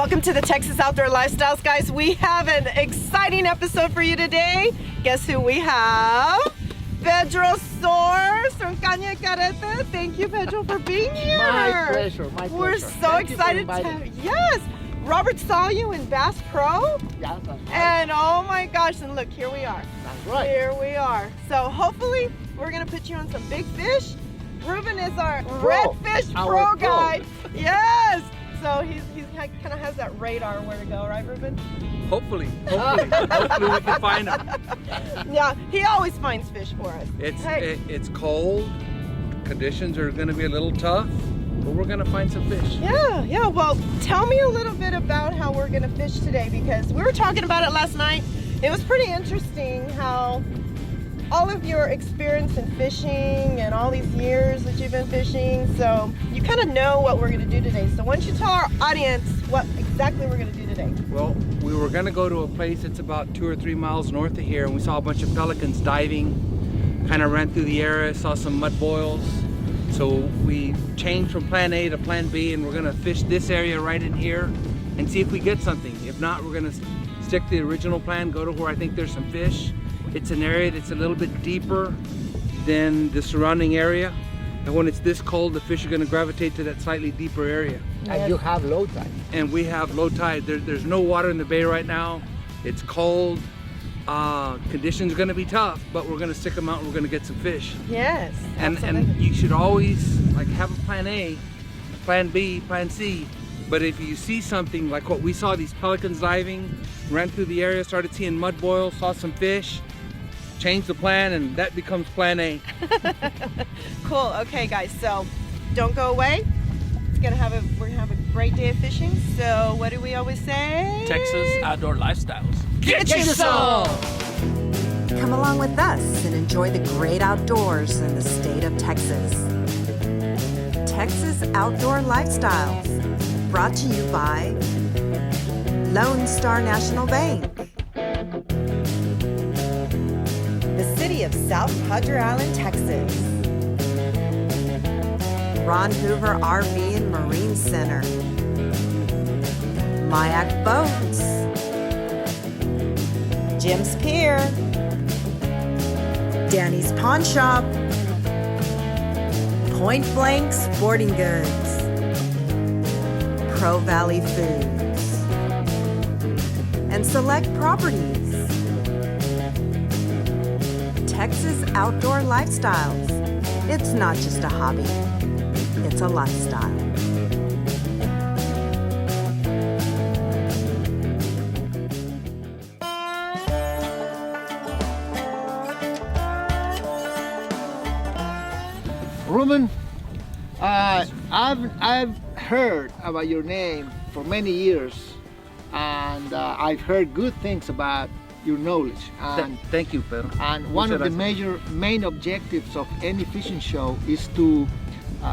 Welcome to the Texas Outdoor Lifestyles, guys. We have an exciting episode for you today. Guess who we have? Pedro Sors from Cana y Carrete. Thank you, Pedro, for being here. My pleasure, my pleasure. We're so excited to, yes. Robert saw you in Bass Pro. Yeah, that's right. And oh my gosh, and look, here we are. That's right. Here we are. So hopefully we're gonna put you on some big fish. Ruben is our redfish pro guide. Yes. So he kind of has that radar where to go, right, Ruben? Hopefully we can find them. Yeah, he always finds fish for us. It's cold. Conditions are going to be a little tough, but we're going to find some fish. Yeah. Well, tell me a little bit about how we're going to fish today, because we were talking about it last night. It was pretty interesting how all of your experience in fishing and all these years that you've been fishing, so you kind of know what we're going to do today. So why don't you tell our audience what exactly we're going to do today? Well, we were going to go to a place that's about 2 or 3 miles north of here, and we saw a bunch of pelicans diving, kind of ran through the area, saw some mud boils. So we changed from plan A to plan B, and we're going to fish this area right in here and see if we get something. If not, we're going to stick to the original plan, go to where I think there's some fish. It's an area that's a little bit deeper than the surrounding area. And when it's this cold, the fish are going to gravitate to that slightly deeper area. Yes. And you have low tide. And we have low tide. There's no water in the bay right now. It's cold. Conditions are going to be tough, but we're going to stick them out and we're going to get some fish. Yes, and you should always have a plan A, plan B, plan C. But if you see something like what we saw, these pelicans diving, ran through the area, started seeing mud boils, saw some fish, change the plan, and that becomes plan A. Cool. Okay, guys. So don't go away. We're gonna have a great day of fishing. So what do we always say? Texas Outdoor Lifestyles. Get you some! Come along with us and enjoy the great outdoors in the state of Texas. Texas Outdoor Lifestyles, brought to you by Lone Star National Bank. The city of South Padre Island, Texas. Ron Hoover RV and Marine Center. Mayak Boats. Jim's Pier. Danny's Pawn Shop. Point Blank Sporting Goods. Pro Valley Foods. And Select Properties. Texas Outdoor Lifestyles. It's not just a hobby, it's a lifestyle. Ruben, I've heard about your name for many years, and I've heard good things about your knowledge. And thank you, Pedro. And one of the main objectives of any fishing show is to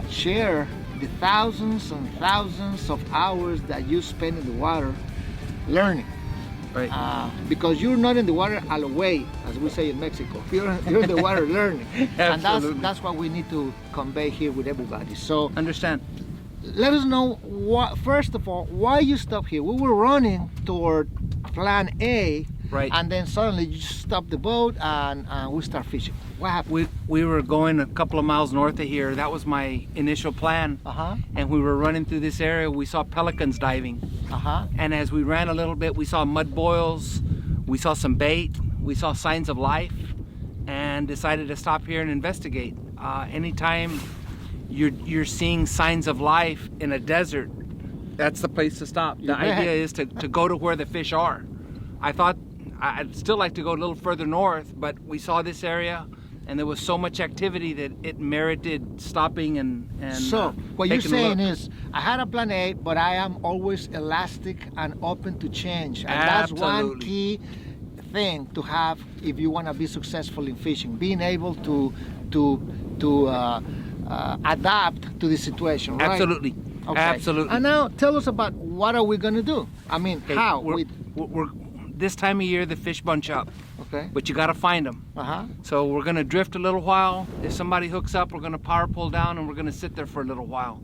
share the thousands and thousands of hours that you spend in the water learning. Right. Because you're not in the water a la way, as we say in Mexico. You're in the water learning. And that's what we need to convey here with everybody. So understand. Let us know, first of all, why you stopped here. We were running toward plan A, right, and then suddenly you just stop the boat and we start fishing. What happened? We were going a couple of miles north of here. That was my initial plan. And we were running through this area. We saw pelicans diving. And as we ran a little bit, we saw mud boils. We saw some bait. We saw signs of life, and decided to stop here and investigate. Anytime you're seeing signs of life in a desert, that's the place to stop. The idea is to go to where the fish are. I thought I'd still like to go a little further north, but we saw this area and there was so much activity that it merited stopping and so what you're saying is, I had a plan A, but I am always elastic and open to change, and that's one key thing to have if you want to be successful in fishing, being able to adapt to the situation, right? Absolutely. Okay. Absolutely. And now tell us about what are we going to do? I mean, how? this time of year the fish bunch up. Okay. But you got to find them. So we're going to drift a little while. If somebody hooks up, we're going to power pull down and we're going to sit there for a little while.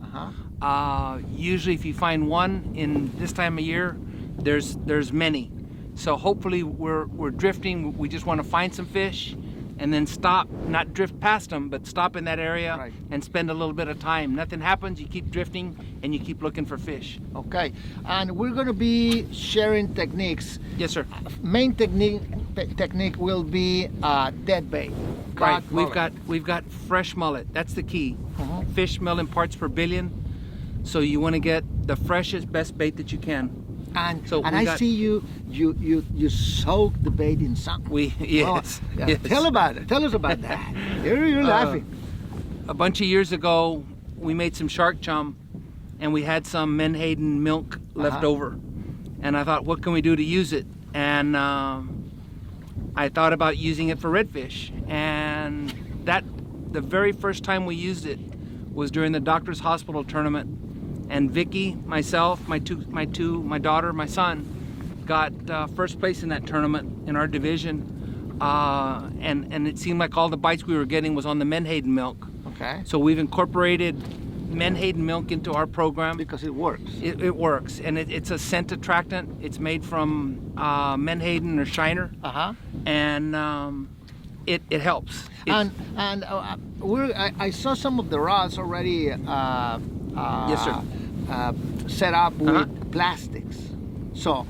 Usually if you find one in this time of year, there's many. So hopefully we're drifting. We just want to find some fish and then stop, not drift past them, but stop in that area and spend a little bit of time. Nothing happens, you keep drifting and you keep looking for fish. Okay, and we're going to be sharing techniques. Yes, sir. Main technique will be dead bait. Right, we've got fresh mullet. That's the key. Fish milling parts per billion. So you want to get the freshest, best bait that you can. And so I see you soak the bait in something. Yes. Tell us about that. You're laughing. A bunch of years ago, we made some shark chum, and we had some menhaden milk left over. And I thought, what can we do to use it? And I thought about using it for redfish. And the very first time we used it was during the Doctor's Hospital tournament. And Vicki, myself, my daughter, my son, got first place in that tournament in our division. And it seemed like all the bites we were getting was on the menhaden milk. Okay. So we've incorporated menhaden milk into our program. Because it works. It works. And it's a scent attractant. It's made from menhaden or shiner. And it helps. I saw some of the rods already yes, sir. Set up with plastics. So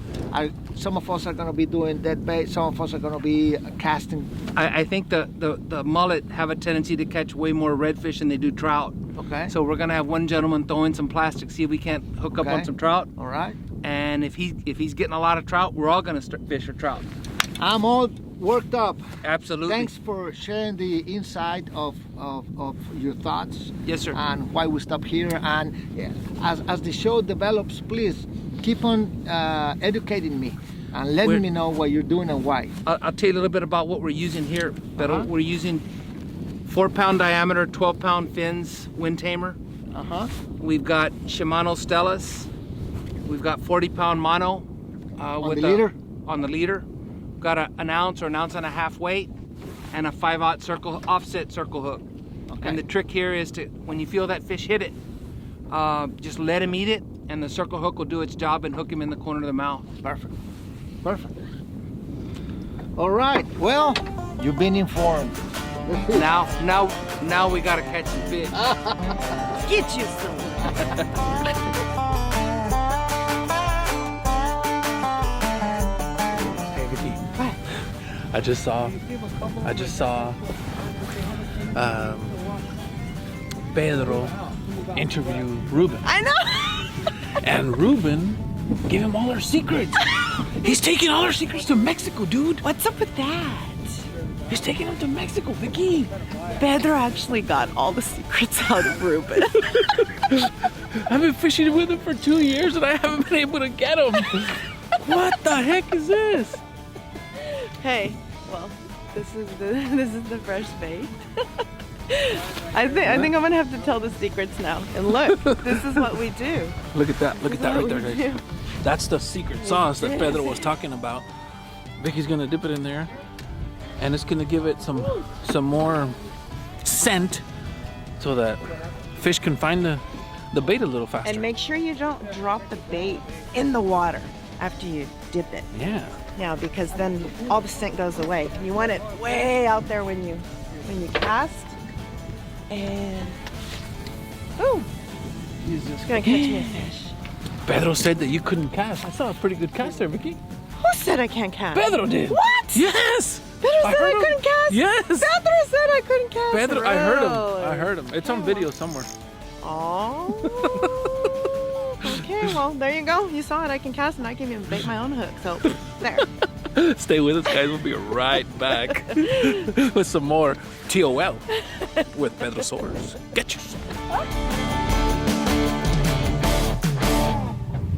some of us are going to be doing dead bait, some of us are going to be casting. I think the mullet have a tendency to catch way more redfish than they do trout. Okay. So we're going to have one gentleman throw in some plastic, see if we can't hook up on some trout. All right. And if he's getting a lot of trout, we're all going to fish for trout. I'm all worked up. Absolutely. Thanks for sharing the insight of your thoughts. Yes, sir. And why we stop here. And as the show develops, please keep on educating me and letting me know what you're doing and why. I'll tell you a little bit about what we're using here. We're using 4-pound diameter, 12-pound fins, wind tamer. We've got Shimano Stellas. We've got 40-pound mono on the leader. On the leader. Got an ounce or an ounce and a half weight and a 5/0 offset circle hook. Okay. And the trick here is to, when you feel that fish hit it, just let him eat it and the circle hook will do its job and hook him in the corner of the mouth. Perfect. Perfect. All right. Well, you've been informed. now we gotta catch some fish. Get you some. I just saw Pedro interview Ruben. I know. And Ruben gave him all our secrets. He's taking all our secrets to Mexico, dude. What's up with that? He's taking them to Mexico, Vicki. Pedro actually got all the secrets out of Ruben. I've been fishing with him for 2 years and I haven't been able to get him. What the heck is this? Hey, well, this is the fresh bait. I think I'm gonna have to tell the secrets now. And look, this is what we do. Look at that right there, guys. That's the secret sauce that Pedro was talking about. Vicky's gonna dip it in there, and it's gonna give it some more scent, so that fish can find the bait a little faster. And make sure you don't drop the bait in the water after you dip it. Yeah. Yeah, because then all the scent goes away. You want it way out there when you cast, and boom, He's just gonna catch me a fish. Pedro said that you couldn't cast. I saw a pretty good cast there, Vicki. Who said I can't cast? Pedro did. What? Yes. Pedro said I couldn't cast? Yes. Pedro said I couldn't cast. Pedro, really? I heard him. It's on video somewhere. Oh. Okay, well, there you go. You saw it. I can cast and I can even bait my own hook. So, there. Stay with us, guys. We'll be right back with some more TOL with Pedro Sors. Get you some.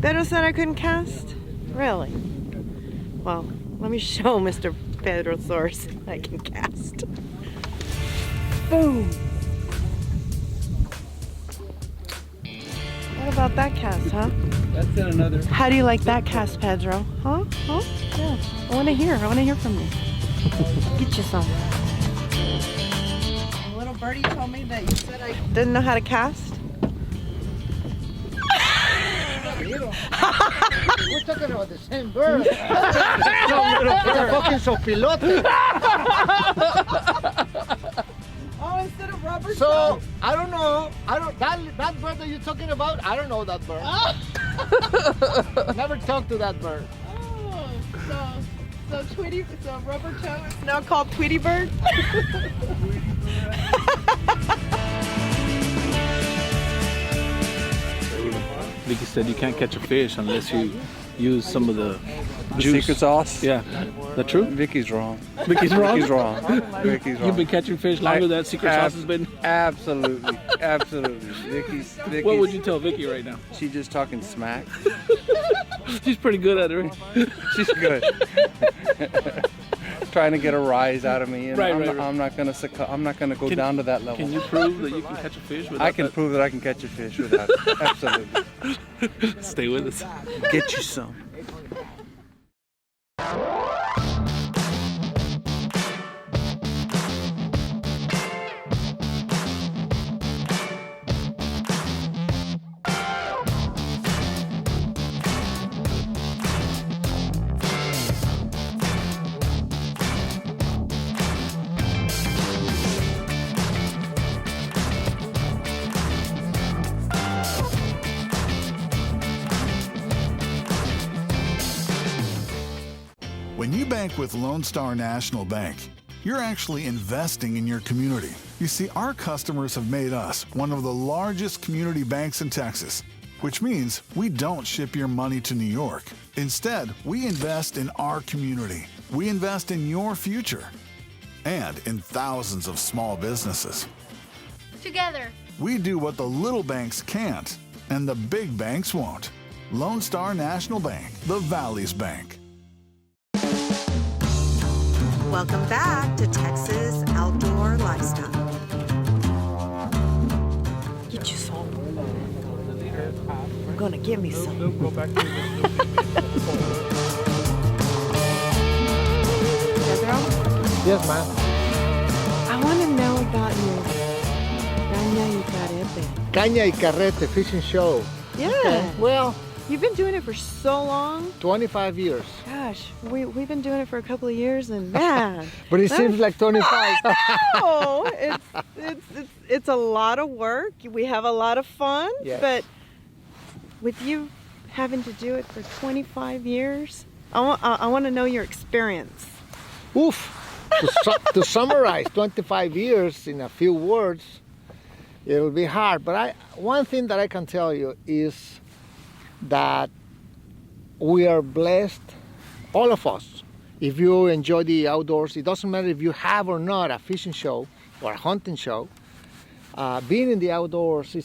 Pedro said I couldn't cast? Really? Well, let me show Mr. Pedro Sors I can cast. Boom. What about that cast, huh? That's in another. How do you like that cast, Pedro? Huh? Yeah, I want to hear from you. Get you some. Little birdie told me that you said I didn't know how to cast. We're talking about the same bird. It's a fucking sopilote. Oh, instead of rubber So, stamp. I don't know. That bird that you're talking about, I don't know that bird. Never talked to that bird. Oh, so rubber toe is now called Tweety Bird? Vicki said you can't catch a fish unless you use some of the juice. Secret sauce? Yeah. That true? Vicky's wrong. Vicki's wrong? Vicky's wrong. Vicky's wrong. You've been catching fish longer than that secret sauce has been? Absolutely. Absolutely. Vicky's What would you tell Vicki right now? She's just talking smack. She's pretty good at it. She's good. Trying to get a rise out of me, and Right. I'm not gonna go down to that level. Can you prove that you can catch a fish without I can prove that I can catch a fish without it. Absolutely. Stay with us. Get you some. When you bank with Lone Star National Bank, you're actually investing in your community. You see, our customers have made us one of the largest community banks in Texas, which means we don't ship your money to New York. Instead, we invest in our community. We invest in your future and in thousands of small businesses. Together. We do what the little banks can't and the big banks won't. Lone Star National Bank, the Valley's Bank. Welcome back to Texas Outdoor Lifestyle. Get you some. I'm gonna give me some. Pedro, Yes, ma'am. I want to know about your Cana y Carrete. Cana y Carrete fishing show. Yeah. Okay. Well, You've been doing it for so long. 25 years. Gosh, we've been doing it for a couple of years, and man. But it seems like 25. No, it's a lot of work. We have a lot of fun, Yes. but with you having to do it for 25 years, I want to know your experience. Oof. To summarize 25 years in a few words, it'll be hard. But one thing that I can tell you is that we are blessed, all of us. If you enjoy the outdoors, it doesn't matter if you have or not a fishing show or a hunting show. Being in the outdoors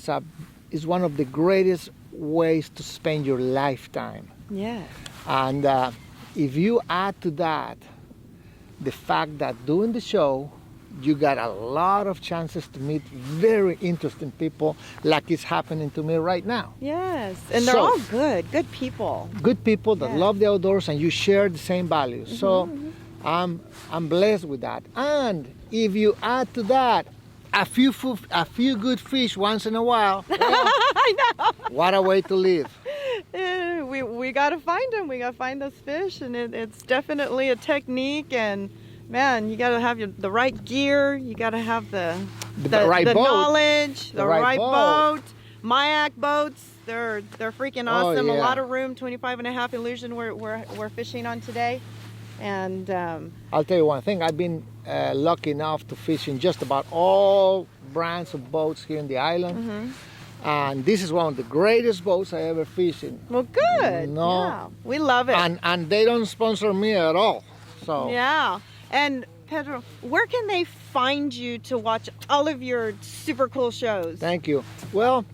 is one of the greatest ways to spend your lifetime. Yeah. And if you add to that the fact that doing the show, you got a lot of chances to meet very interesting people, like it's happening to me right now. Yes, and they're So- all good people. Good people that Yeah. love the outdoors and you share the same values. So I'm blessed with that. And if you add to that a few good fish once in a while, well, I know. what a way to live. We got to find them. We got to find those fish, and it's definitely a technique. And man, you got to have the right gear. You got to have the right boat. knowledge, the right right boat. boat. Mayak boats, they're freaking Oh, awesome. A yeah. lot of room. 25.5 Illusion we're fishing on today, and I'll tell you one thing, I've been lucky enough to fish in just about all brands of boats here in the island. And this is one of the greatest boats I ever fished in. well, good. No. Yeah, we love it. And they don't sponsor me at all. So Yeah. And Pedro, where can they find you to watch all of your super cool shows? thank you. Well,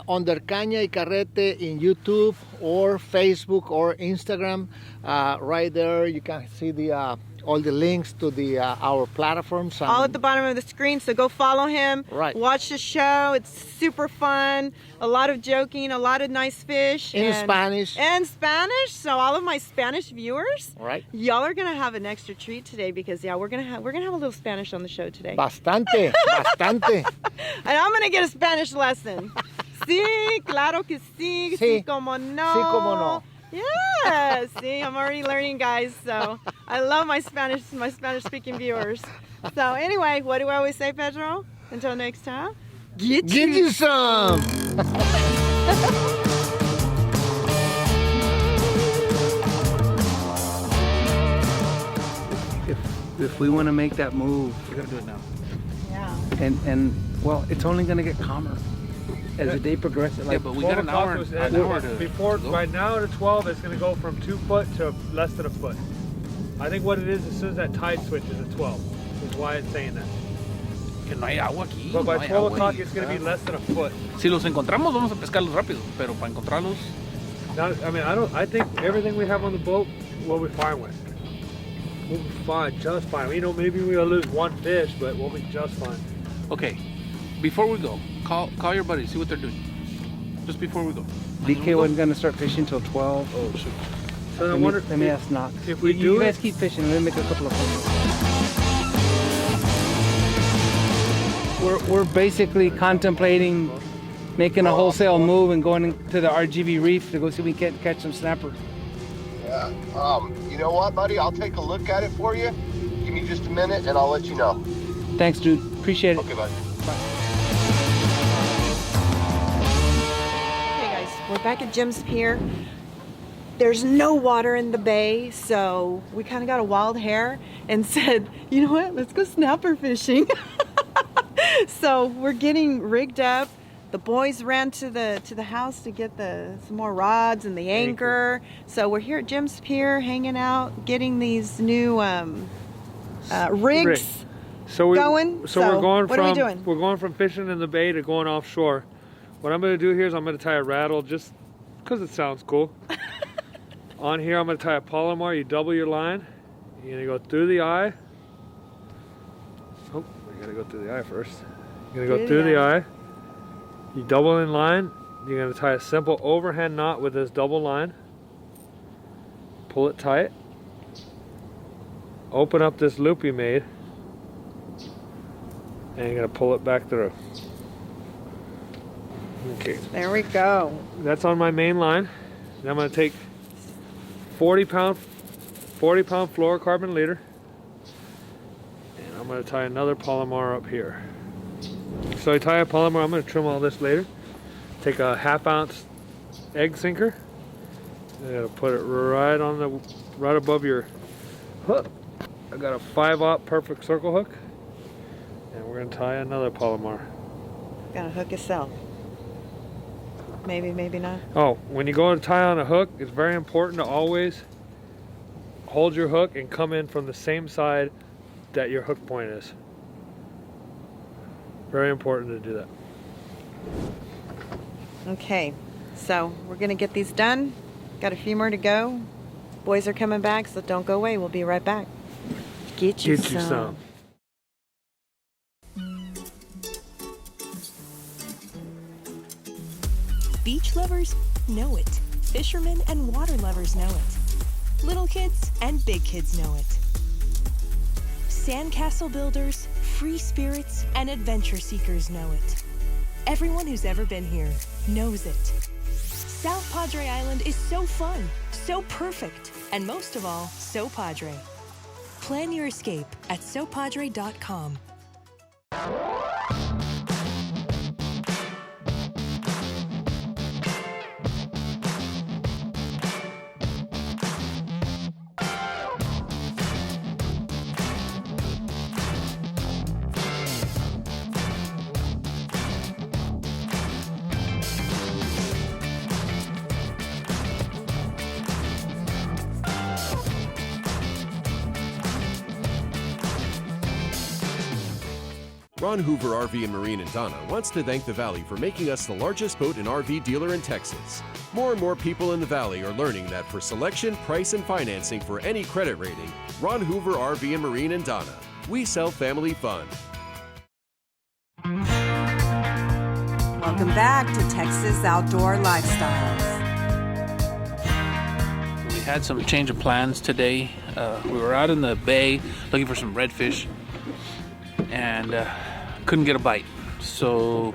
under Cana y Carrete in YouTube or Facebook or Instagram, right there you can see all the links to the our platforms. All at the bottom of the screen, so go follow him. Right. Watch the show. It's super fun. A lot of joking, a lot of nice fish. In Spanish. And Spanish. So all of my Spanish viewers, Right. y'all are gonna have an extra treat today because we're gonna have a little Spanish on the show today. Bastante, bastante. And I'm gonna get a Spanish lesson. Sí, claro que sí. Sí, como no. Sí, como no. Yeah, see, I'm already learning, guys. So I love my Spanish speaking viewers. So anyway, what do I always say, Pedro? Until next time, Get you some. If we want to make that move, We gotta do it now. yeah. and well, it's only gonna get calmer as the day progresses. Yeah, but we got an hour to Before, go. right now at 12, it's going to go from 2 foot to less than a foot. I think what it is, as soon as that tide switches at 12, is why it's saying that. Que no hay agua aquí. But by no hay 12 agua o'clock, y- it's going to be less than a foot. Si los encontramos, vamos a pescarlos rápido. Pero para encontrarlos, Now, I mean, I think everything we have on the boat, we'll be fine with. We'll be fine, just fine. You know, maybe we'll lose one fish, but we'll be just fine. okay. Before we go, call your buddies, see what they're doing. Just before we go. DK wasn't gonna start fishing till 12. Oh shoot. So I wonder Let me ask Knox. if we You do guys it, keep fishing. Let me make a couple of phone. We're basically contemplating making a wholesale move and going to the RGV reef to go see if we can catch some snapper. Yeah. You know what, buddy? I'll take a look at it for you. Give me just a minute and I'll let you know. Thanks, dude. Appreciate it. Okay, buddy. Okay, guys, we're back at Jim's Pier. There's no water in the bay, so we kind of got a wild hair and said, you know what? Let's go snapper fishing. So we're getting rigged up. The boys ran to the house to get some more rods and the anchor. So we're here at Jim's Pier, hanging out, getting these new rigs so going. we're going what from are we doing? we're going from fishing in the bay to going offshore. What I'm going to do here is I'm going to tie a rattle just because it sounds cool. On here, I'm going to tie a Palomar. You double your line. You're going to go through the eye. Oh, we got to go through the eye first. You're going to go through the eye. You double in line. You're going to tie a simple overhand knot with this double line. Pull it tight. Open up this loop you made. And you're going to pull it back through. Okay. There we go. That's on my main line. Then I'm going to take 40 pound fluorocarbon leader, and I'm going to tie another Palomar up here. So I tie a Palomar. I'm going to trim all this later. Take a 1/2 ounce egg sinker. I got to put it right above your hook. I got a 5/0 perfect circle hook, and we're going to tie another Palomar. Gonna hook yourself. Maybe, maybe not. Oh, when you go to tie on a hook, it's very important to always hold your hook and come in from the same side that your hook point is. Very important to do that. Okay, so we're gonna get these done. Got a few more to go. Boys are coming back, so don't go away. We'll be right back. Get you some. Beach lovers know it. Fishermen and water lovers know it. Little kids and big kids know it. Sandcastle builders, free spirits, and adventure seekers know it. Everyone who's ever been here knows it. South Padre Island is so fun, so perfect, and most of all, so Padre. Plan your escape at sopadre.com. Ron Hoover RV and Marine in Donna wants to thank the Valley for making us the largest boat and RV dealer in Texas. More and more people in the Valley are learning that for selection, price, and financing for any credit rating, Ron Hoover RV and Marine in Donna. We sell family fun. Welcome back to Texas Outdoor Lifestyles. We had some change of plans today. We were out in the bay looking for some redfish and couldn't get a bite. So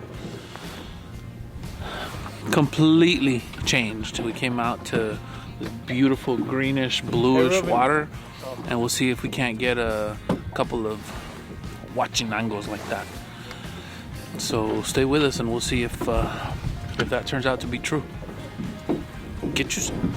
completely changed. We came out to this beautiful greenish, bluish water, and we'll see if we can't get a couple of huachinangos like that. So stay with us and we'll see if that turns out to be true. Get you some.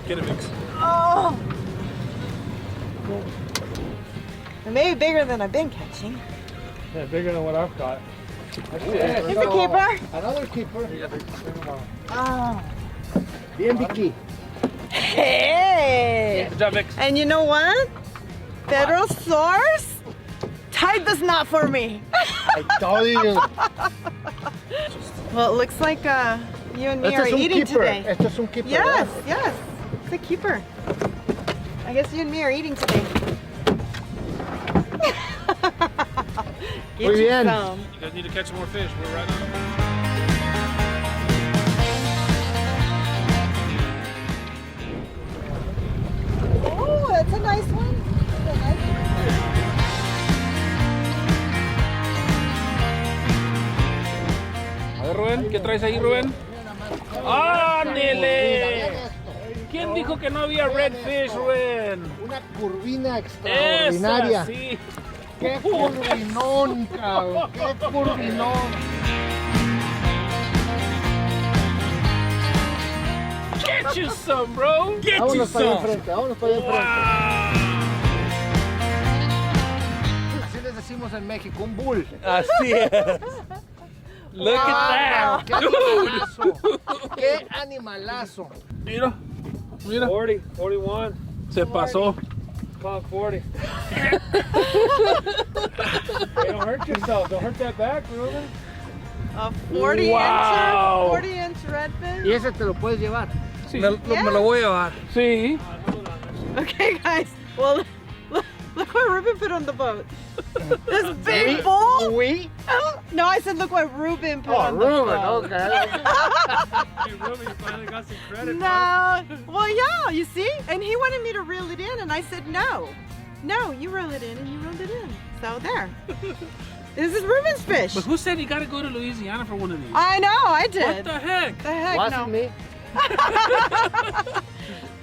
Get a mix. Oh! It may be bigger than I've been catching. Yeah, bigger than what I've got. Here's a keeper. Another keeper. Oh. Bien, Vicki. Hey! Good job, Vix. And you know what? Pedro Sors tied this knot for me. I told you. Well, it looks like you and me Este are es un eating keeper. today. Este es un keeper. Yes, yes. It's a keeper. I guess you and me are eating today. Get Muy you bien. some. You guys need to catch some more fish. We're right on. Oh, that's a nice one. That's a nice A ver, Ruben, ¿qué traes ahí, Ruben? ¡Ándele! ¿Quién dijo que no había redfish, Ruben? Una curvina extraordinaria. ¡Esa, sí! ¡Qué curvinón, cabrón! ¡Qué curvinón! Get you some, bro! Get you Vámonos para allá some! enfrente, vámonos para allá enfrente. Wow. Así les decimos en México, un bull. Así es. Look at that. ¡Qué animalazo! ¡Qué animalazo! Mira, mira. 40, 41. Se pasó. Call it 40. Hey, don't hurt yourself. Don't hurt that back, Ruben. A 40 Wow. inch redfish. Y ese te lo puedes llevar. Sí. Me lo voy a llevar. Sí. Okay, guys. Well, look what Ruben put on the boat. This big bull. We? No, I said look what Ruben put on the Ruben, boat. okay. Hey, Ruben, you finally got some credit. No. Well, yeah, you see? And he wanted me to reel it in, and I said no. No, you reel it in, and you reeled it in. So there. This is Ruben's fish. But who said you gotta go to Louisiana for one of these? I know, I did. What the heck? The heck, Wasn't no. me.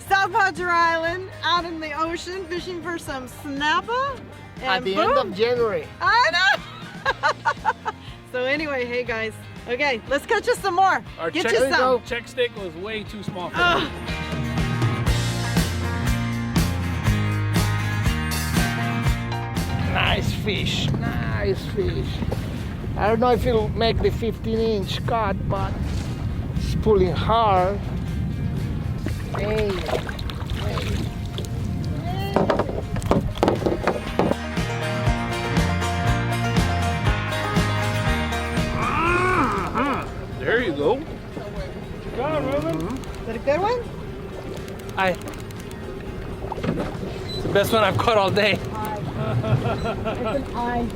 South Padre Island, out in the ocean, fishing for some snapper. And At the boom. end of January. I know. So anyway, hey guys. Okay, let's catch us some more. Our Get check, you some. check stick was way too small for Ugh. me. Nice fish, nice fish. I don't know if it'll make the 15-inch cut, but it's pulling hard. Hey, hey. There you go. Go on, Ruben. Is it a good one? It's the best one I've caught all day. It's an eye.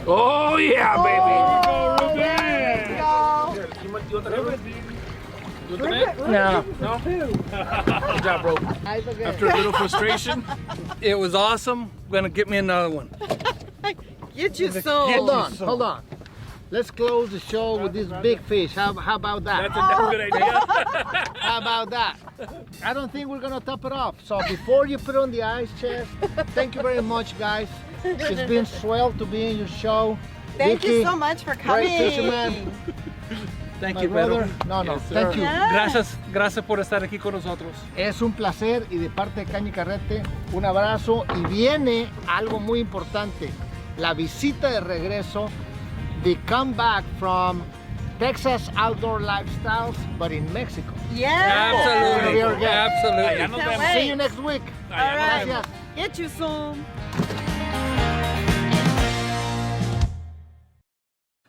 Oh yeah, baby. Oh, there we go. You want the Ruben? You want the Ruben, net? Ruben, No. No? Good job, bro. Nice again. After a little frustration. It was awesome. Gonna get me another one. Get you some. Hold on. Let's close the show with this big fish. How about that? That's a damn good idea. How about that? I don't think we're gonna top it off. So before you put on the ice chest, thank you very much, guys. It's been swell to be in your show. Thank Vicki, you so much for coming. great fisherman. Thank My you, Pedro. brother. No, Yes, sir. thank you. Yeah. Gracias por estar aquí con nosotros. Es un placer y de parte de Cana y Carrete, un abrazo. Y viene algo muy importante, la visita de regreso, the comeback from Texas Outdoor Lifestyles, but in Mexico. Yeah. Absolutely. Absolutely. Absolutely. Can't wait. See you next week. All right. Gracias. Get you some.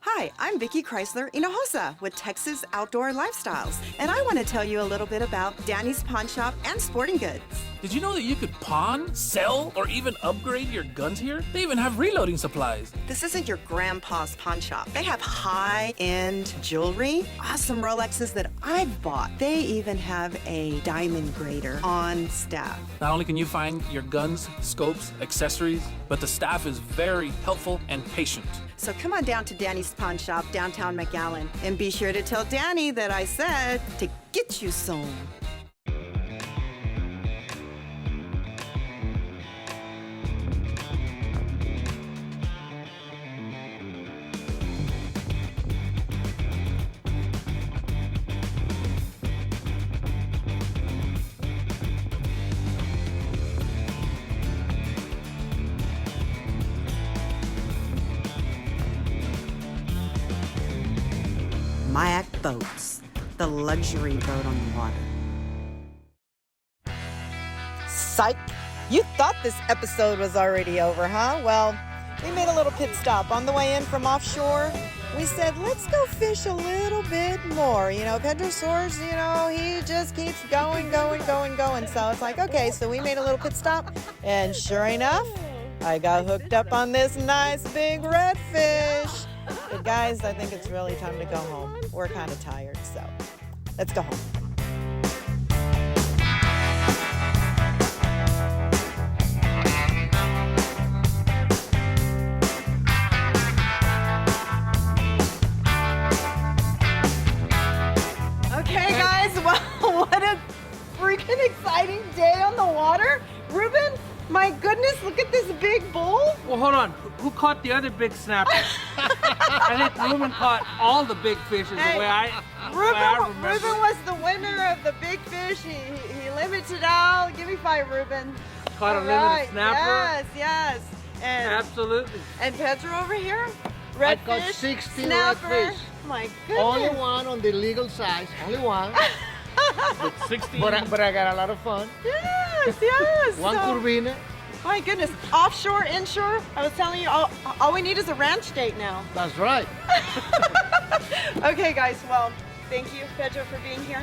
Hi, I'm Vicki Chrysler Hinojosa with Texas Outdoor Lifestyles, and I want to tell you a little bit about Danny's Pawn Shop and Sporting Goods. Did you know that you could pawn, sell, or even upgrade your guns here? They even have reloading supplies. This isn't your grandpa's pawn shop. They have high-end jewelry, awesome Rolexes that I've bought. They even have a diamond grader on staff. Not only can you find your guns, scopes, accessories, but the staff is very helpful and patient. So come on down to Danny's Pawn Shop, downtown McAllen, and be sure to tell Danny that I said to get you some. Mayak Boats, the luxury boat on the water. Psych! You thought this episode was already over, huh? Well, we made a little pit stop on the way in from offshore. We said, let's go fish a little bit more. You know, Pedro Sors, you know, he just keeps going. So it's like, okay, so we made a little pit stop. And sure enough, I got hooked up on this nice big redfish. But guys, I think it's really time to go home. We're kind of tired, so let's go home. Okay, guys, well, what a freaking exciting day on the water. Ruben, my goodness, look at this big bull. Well, hold on. Who caught the other big snapper? I think Ruben caught all the big fishes the way I remember. Ruben was the winner of the big fish. He limited out. Give me 5, Ruben. Caught a limited snapper? Yes. And, Absolutely. And Pedro over here? I caught Redfish, 60 snapper. redfish. My goodness. Only one on the legal size. Only one. With 16. But I got a lot of fun. Yes. One curvina. My goodness. Offshore, inshore. I was telling you, all we need is a ranch date now. That's right. Okay, guys. Well, thank you, Pedro, for being here.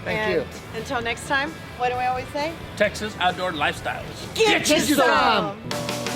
Thank you. Until next time, what do we always say? Texas Outdoor Lifestyles. Get you some! some!